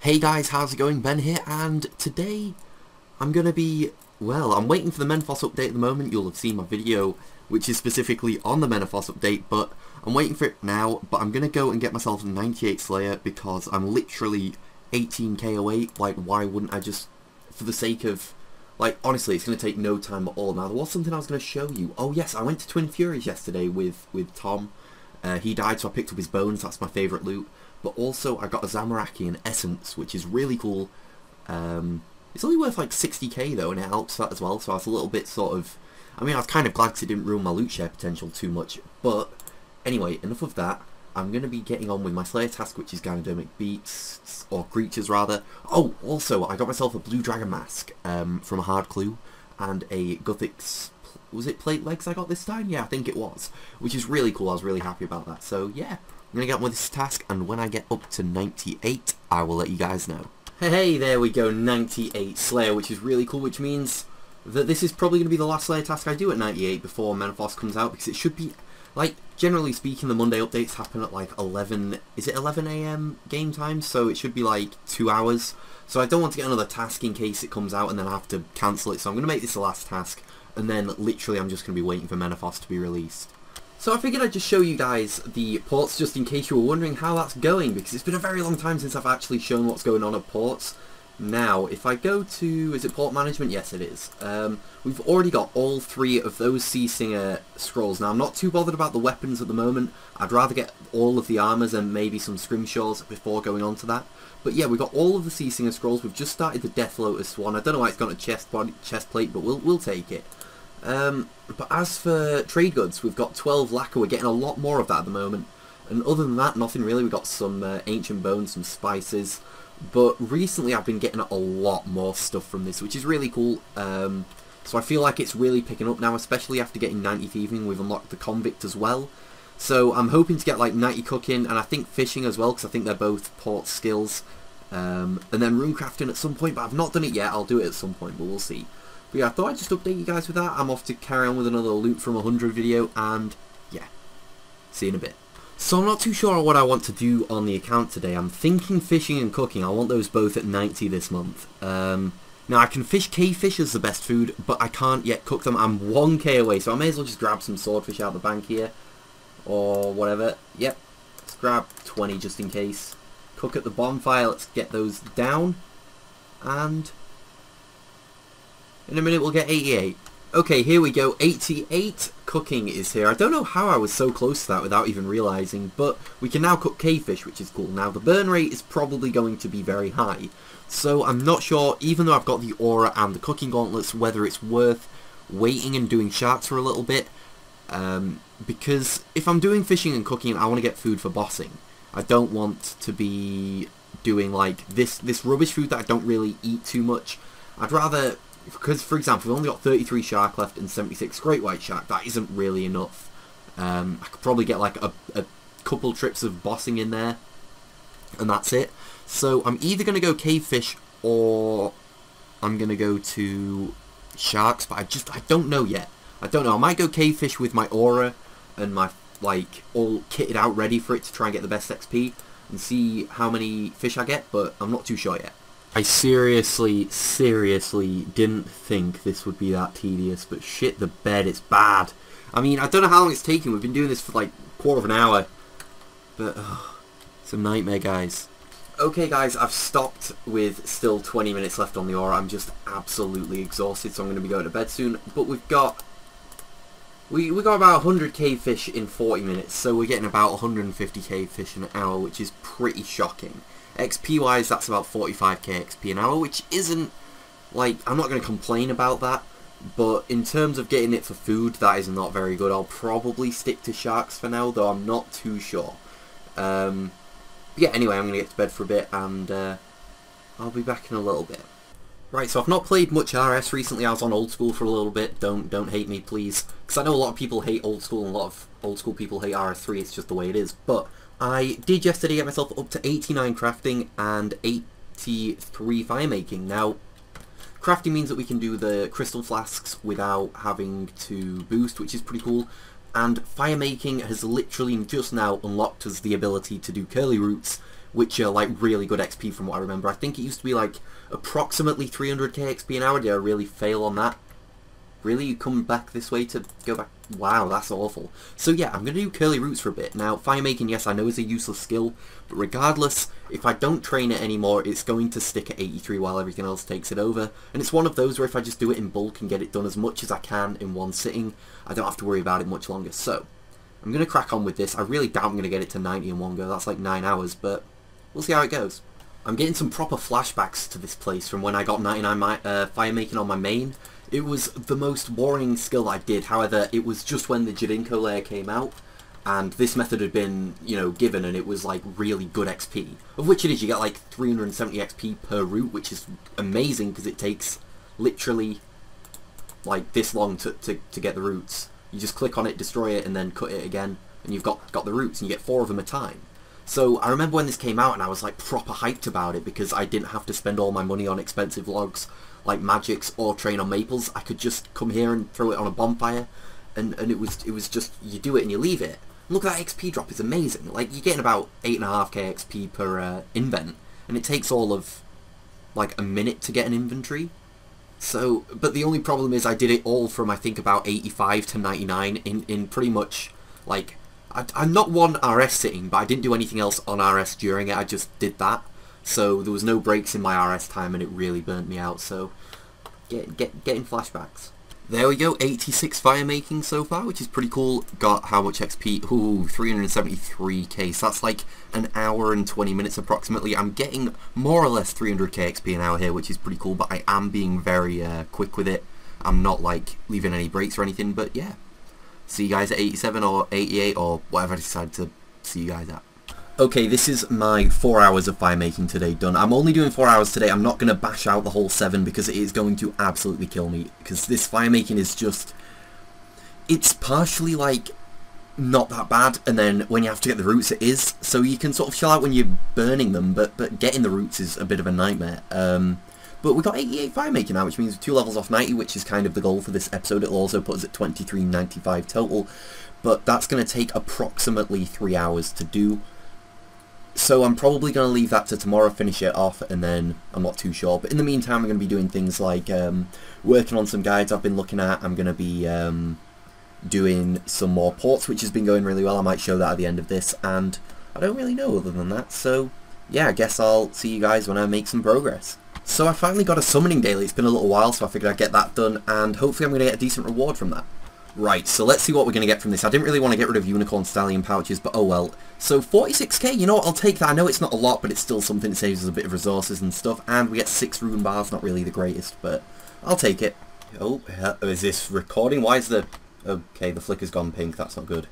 Hey guys, how's it going? Ben here, and today I'm going to be, I'm waiting for the Menphos update at the moment. You'll have seen my video, which is specifically on the Menphos update, but I'm waiting for it now. But I'm going to go and get myself a 98 Slayer because I'm literally 18k away. Like, why wouldn't I just, for the sake of, like, honestly, it's going to take no time at all. Now, there was something I was going to show you. Oh yes, I went to Twin Furies yesterday with Tom. He died, so I picked up his bones. That's my favourite loot. But also, I got a Zamaraki and Essence, which is really cool. It's only worth like 60k though, and it helps that as well. So I was a little bit sort of... I mean, I was kind of glad because it didn't ruin my loot share potential too much. But anyway, enough of that. I'm going to be getting on with my Slayer task, which is Gynodermic Beasts, or Creatures rather. Oh, also, I got myself a Blue Dragon Mask from a Hard Clue, and a Guthix... Was it Plate Legs I got this time? Yeah, I think it was. Which is really cool. I was really happy about that. So yeah, I'm going to get on with this task, and when I get up to 98, I will let you guys know. Hey, there we go, 98 Slayer, which is really cool, which means that this is probably going to be the last Slayer task I do at 98 before Menphos comes out, because it should be, like, generally speaking, the Monday updates happen at, like, 11, is it 11 AM game time? So it should be, like, 2 hours. So I don't want to get another task in case it comes out and then I have to cancel it, so I'm going to make this the last task, and then literally I'm just going to be waiting for Menphos to be released. So I figured I'd just show you guys the ports just in case you were wondering how that's going, because it's been a very long time since I've actually shown what's going on at ports. Now, if I go to, is it port management? Yes, it is. We've already got all 3 of those Sea Singer scrolls. Now, I'm not too bothered about the weapons at the moment. I'd rather get all of the armors and maybe some scrimshaws before going on to that. But yeah, we've got all of the Sea Singer scrolls. We've just started the Death Lotus one. I don't know why it's got a chest plate, but we'll take it. But as for trade goods, we've got 12 lacquer. We're getting a lot more of that at the moment. And other than that, nothing really. We've got some ancient bones, some spices. But recently I've been getting a lot more stuff from this, which is really cool. So I feel like it's really picking up now, especially after getting 90th Evening. We've unlocked the Convict as well. So I'm hoping to get like 90 cooking, and I think fishing as well, because I think they're both port skills. And then rune crafting at some point, but I've not done it yet. I'll do it at some point, but we'll see. But yeah, I thought I'd just update you guys with that. I'm off to carry on with another loot from 100 video, and yeah, see you in a bit. So I'm not too sure what I want to do on the account today. I'm thinking fishing and cooking. I want those both at 90 this month. Now I can fish cavefish as the best food, but I can't yet cook them. I'm 1k away, so I may as well just grab some swordfish out of the bank here, or whatever. Yep, let's grab 20 just in case. Cook at the bonfire, let's get those down, and in a minute we'll get 88. Okay, here we go, 88 cooking is here. I don't know how I was so close to that without even realising, but we can now cook cavefish, which is cool. Now, the burn rate is probably going to be very high, so I'm not sure, even though I've got the aura and the cooking gauntlets, whether it's worth waiting and doing sharks for a little bit, because if I'm doing fishing and cooking, I want to get food for bossing. I don't want to be doing, like, this rubbish food that I don't really eat too much. I'd rather... Because, for example, we've only got 33 shark left and 76 great white shark. That isn't really enough. I could probably get like a couple trips of bossing in there, and that's it. So I'm either going to go cavefish or I'm going to go to sharks, but I don't know yet. I don't know. I might go cavefish with my aura and my, like, all kitted out ready for it to try and get the best XP and see how many fish I get, but I'm not too sure yet. I seriously didn't think this would be that tedious, but shit the bed, it's bad. I mean, I don't know how long it's taken. We've been doing this for like a quarter of an hour, but it's a nightmare, guys. Okay, guys, I've stopped with still 20 minutes left on the aura. I'm just absolutely exhausted, so I'm going to be going to bed soon. But we got about 100k fish in 40 minutes, so we're getting about 150k fish in an hour, which is pretty shocking. XP wise, that's about 45k XP an hour, which isn't, like, I'm not going to complain about that, but in terms of getting it for food, that is not very good. I'll probably stick to sharks for now, though I'm not too sure. Yeah, anyway, I'm going to get to bed for a bit, and I'll be back in a little bit. Right, so I've not played much RS recently. I was on old school for a little bit. Don't hate me, please, because I know a lot of people hate old school, and a lot of old school people hate RS3. It's just the way it is, but I did yesterday get myself up to 89 crafting and 83 firemaking. Now, crafting means that we can do the crystal flasks without having to boost, which is pretty cool. And firemaking has literally just now unlocked us the ability to do curly roots which are like really good XP from what I remember. I think it used to be like approximately 300k XP an hour. Did I really fail on that? Really? You come back this way to go back? Wow, that's awful. So yeah, I'm going to do curly roots for a bit. Now, firemaking, yes, I know is a useless skill, but regardless, if I don't train it anymore, it's going to stick at 83 while everything else takes it over. And it's one of those where if I just do it in bulk and get it done as much as I can in one sitting, I don't have to worry about it much longer. So, I'm going to crack on with this. I really doubt I'm going to get it to 90 in one go. That's like 9 hours, but we'll see how it goes. I'm getting some proper flashbacks to this place from when I got 99 firemaking on my main. It was the most boring skill I did, however, it was just when the Jadinko Lair came out, and this method had been, you know, given, and it was like really good XP. Of which it is, you get like 370 XP per root, which is amazing because it takes literally like this long to get the roots. You just click on it, destroy it, and then cut it again, and you've got the roots, and you get 4 of them a time. So I remember when this came out, and I was like proper hyped about it because I didn't have to spend all my money on expensive logs like magics or train on maples. I could just come here and throw it on a bonfire, and it was just, you do it and you leave it. And look at that XP drop, it's amazing. Like, you're getting about 8.5k XP per invent, and it takes all of like a minute to get an inventory. So, but the only problem is I did it all from I think about 85 to 99 in pretty much like, I'm not one RS sitting, but I didn't do anything else on RS during it, I just did that. So there was no breaks in my RS time and it really burnt me out, so getting flashbacks. There we go, 86 firemaking so far, which is pretty cool. Got how much XP? Ooh, 373k, so that's like an hour and 20 minutes approximately. I'm getting more or less 300k XP an hour here, which is pretty cool, but I am being very quick with it. I'm not like leaving any breaks or anything, but yeah. See you guys at 87 or 88 or whatever I decide to see you guys at. Okay, this is my 4 hours of firemaking today done. I'm only doing 4 hours today. I'm not going to bash out the whole 7 because it is going to absolutely kill me. Because this firemaking is just... it's partially, like, not that bad. And then when you have to get the roots, it is. So you can sort of chill out when you're burning them. But getting the roots is a bit of a nightmare. But we got 88 firemaking now, which means 2 levels off 90, which is kind of the goal for this episode. It'll also put us at 2395 total. But that's going to take approximately 3 hours to do. So I'm probably going to leave that to tomorrow, finish it off, and then I'm not too sure. But in the meantime, I'm going to be doing things like working on some guides I've been looking at. I'm going to be doing some more ports, which has been going really well. I might show that at the end of this, and I don't really know other than that. So yeah, I guess I'll see you guys when I make some progress. So I finally got a summoning daily. It's been a little while, so I figured I'd get that done, and hopefully I'm going to get a decent reward from that. Right, so let's see what we're going to get from this. I didn't really want to get rid of Unicorn Stallion pouches, but oh well. So 46k, you know what, I'll take that. I know it's not a lot, but it's still something that saves us a bit of resources and stuff. And we get 6 rune bars, not really the greatest, but I'll take it. Oh, is this recording? Why is the... okay, the flicker's gone pink, that's not good.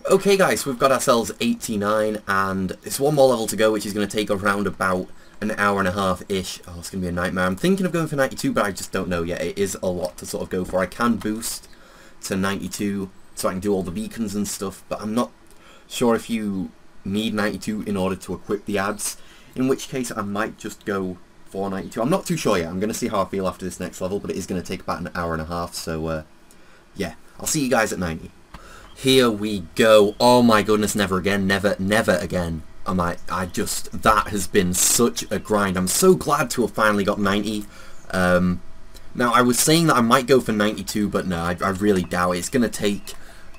Okay guys, we've got ourselves 89, and it's one more level to go, which is going to take around about an hour and a half-ish. Oh, it's going to be a nightmare. I'm thinking of going for 92, but I just don't know yet. It is a lot to sort of go for. I can boost to 92 so I can do all the beacons and stuff, but I'm not sure if you need 92 in order to equip the ads, in which case I might just go for 92. I'm not too sure yet. I'm going to see how I feel after this next level, but it is going to take about an hour and a half, so yeah. I'll see you guys at 90. Here we go. Oh my goodness, never again. Never again. That has been such a grind. I'm so glad to have finally got 90. Now, I was saying that I might go for 92, but no, I really doubt it. It's going to take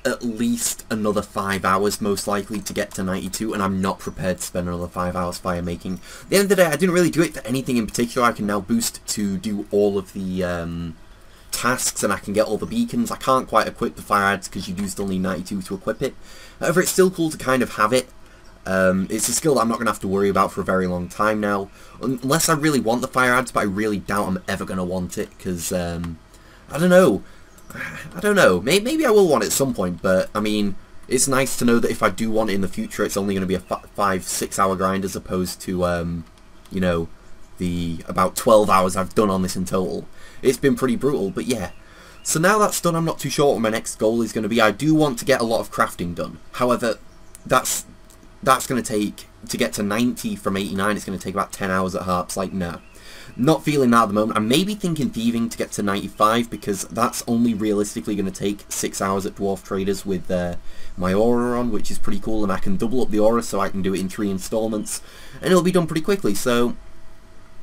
at least another 5 hours, most likely, to get to 92, and I'm not prepared to spend another 5 hours firemaking. At the end of the day, I didn't really do it for anything in particular. I can now boost to do all of the tasks, and I can get all the beacons. I can't quite equip the fire ads because you do still need 92 to equip it. However, it's still cool to kind of have it. It's a skill that I'm not going to have to worry about for a very long time now, unless I really want the fire ads, but I really doubt I'm ever going to want it, because, I don't know, maybe I will want it at some point, but, I mean, it's nice to know that if I do want it in the future, it's only going to be a 5-6 hour grind, as opposed to, you know, the about 12 hours I've done on this in total. It's been pretty brutal, but yeah. So now that's done, I'm not too sure what my next goal is going to be. I do want to get a lot of crafting done, however, that's going to take, to get to 90 from 89, it's going to take about 10 hours at Harps, like, no. not feeling that at the moment. I'm maybe thinking thieving to get to 95, because that's only realistically going to take 6 hours at Dwarf Traders with my aura on, which is pretty cool, and I can double up the aura so I can do it in 3 installments, and it'll be done pretty quickly, so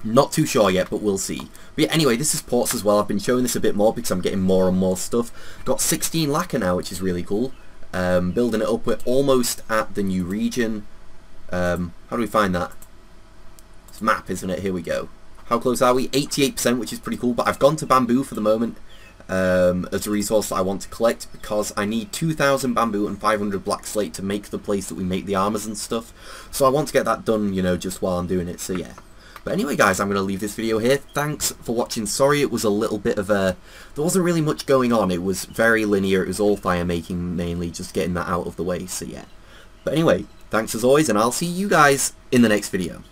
not too sure yet, but we'll see. But yeah, anyway, this is ports as well. I've been showing this a bit more because I'm getting more and more stuff. Got 16 lacquer now, which is really cool. Building it up, we're almost at the new region. How do we find that? It's map, isn't it? Here we go. How close are we? 88%, which is pretty cool, but I've gone to bamboo for the moment as a resource that I want to collect, because I need 2,000 bamboo and 500 black slate to make the place that we make the armors and stuff. So I want to get that done, you know, just while I'm doing it, so yeah. But anyway, guys, I'm going to leave this video here. Thanks for watching. Sorry it was a little bit of a... There wasn't really much going on. It was very linear. It was all firemaking, mainly, just getting that out of the way, so yeah. But anyway, thanks as always, and I'll see you guys in the next video.